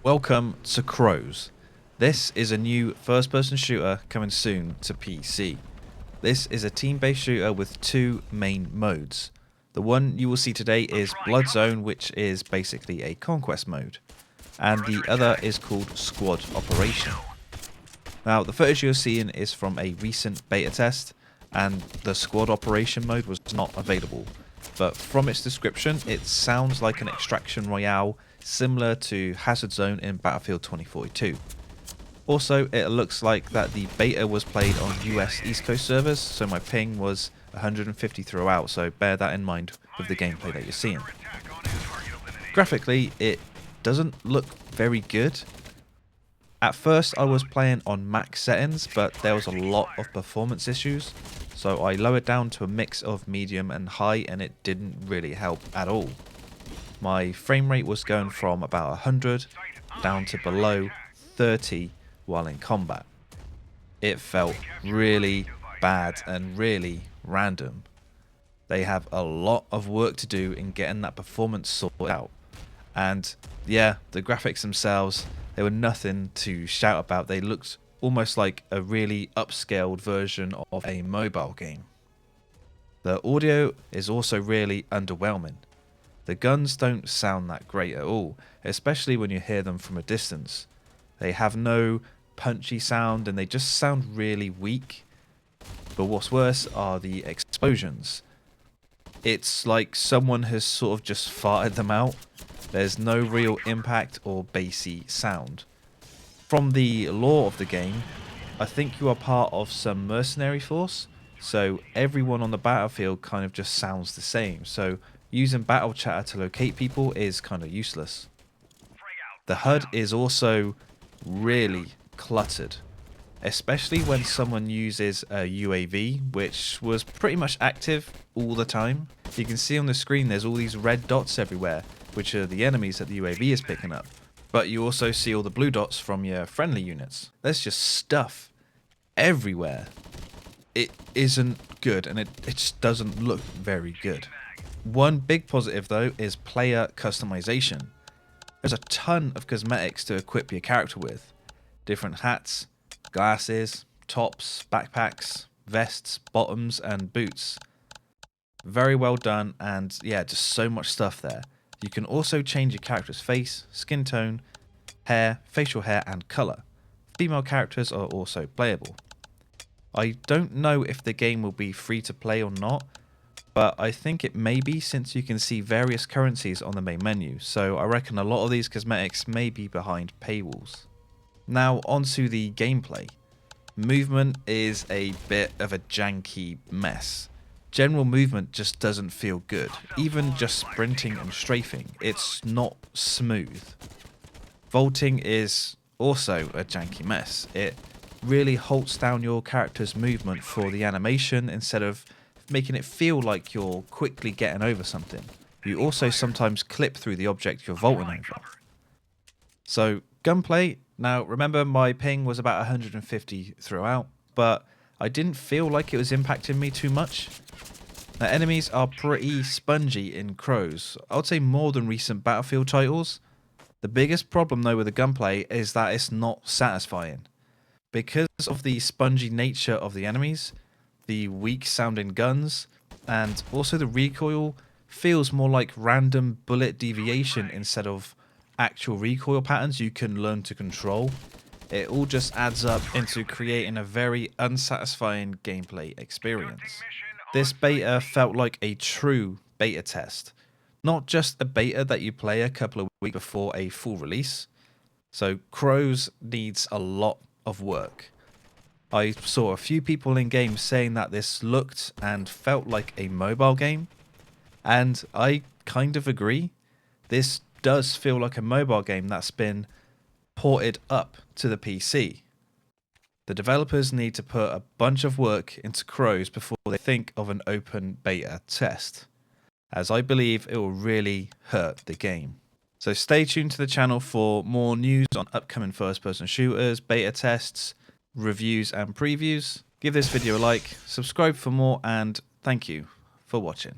Welcome to CROWZ. This is a new first-person shooter coming soon to PC. This is a team-based shooter with two main modes. The one you will see today is Blood Zone, which is basically a conquest mode, and the other is called Squad Operation. Now, the footage you're seeing is from a recent beta test, and the Squad Operation mode was not available. But from its description, it sounds like an extraction royale similar to Hazard Zone in Battlefield 2042. Also, it looks like that the beta was played on US East Coast servers, so my ping was 150 throughout, so bear that in mind with the gameplay that you're seeing. Graphically, it doesn't look very good. At first I was playing on max settings, but there was a lot of performance issues, so I lowered down to a mix of medium and high, and it didn't really help at all. My frame rate was going from about 100 down to below 30 while in combat. It felt really bad and really random. They have a lot of work to do in getting that performance sorted out. And yeah, the graphics themselves, they were nothing to shout about. They looked almost like a really upscaled version of a mobile game. The audio is also really underwhelming. The guns don't sound that great at all, especially when you hear them from a distance. They have no punchy sound and they just sound really weak. But what's worse are the explosions. It's like someone has sort of just farted them out. There's no real impact or bassy sound. From the lore of the game, I think you are part of some mercenary force, so everyone on the battlefield kind of just sounds the same, so using battle chatter to locate people is kind of useless. The HUD is also really cluttered, especially when someone uses a UAV, which was pretty much active all the time. You can see on the screen there's all these red dots everywhere, which are the enemies that the UAV is picking up. But you also see all the blue dots from your friendly units. There's just stuff everywhere. It isn't good, and it just doesn't look very good. One big positive though is player customization. There's a ton of cosmetics to equip your character with. Different hats, glasses, tops, backpacks, vests, bottoms and boots. Very well done, and yeah, just so much stuff there. You can also change your character's face, skin tone, hair, facial hair and colour. Female characters are also playable. I don't know if the game will be free to play or not, but I think it may be, since you can see various currencies on the main menu, so I reckon a lot of these cosmetics may be behind paywalls. Now onto the gameplay. Movement is a bit of a janky mess. General movement just doesn't feel good. Even just sprinting and strafing, it's not smooth. Vaulting is also a janky mess. It really halts down your character's movement for the animation instead of making it feel like you're quickly getting over something. You also sometimes clip through the object you're vaulting over. So, gunplay. Now, remember my ping was about 150 throughout, but I didn't feel like it was impacting me too much. Now, enemies are pretty spongy in CROWZ. I would say more than recent Battlefield titles. The biggest problem though with the gunplay is that it's not satisfying. Because of the spongy nature of the enemies, the weak sounding guns, and also the recoil feels more like random bullet deviation instead of actual recoil patterns you can learn to control. It all just adds up into creating a very unsatisfying gameplay experience. This beta felt like a true beta test, not just a beta that you play a couple of weeks before a full release. So CROWZ needs a lot of work. I saw a few people in game saying that this looked and felt like a mobile game, and I kind of agree. This does feel like a mobile game that's been ported up to the PC. The developers need to put a bunch of work into CROWZ before they think of an open beta test, as I believe it will really hurt the game. So stay tuned to the channel for more news on upcoming first-person shooters, beta tests, reviews and previews. Give this video a like, subscribe for more, and thank you for watching.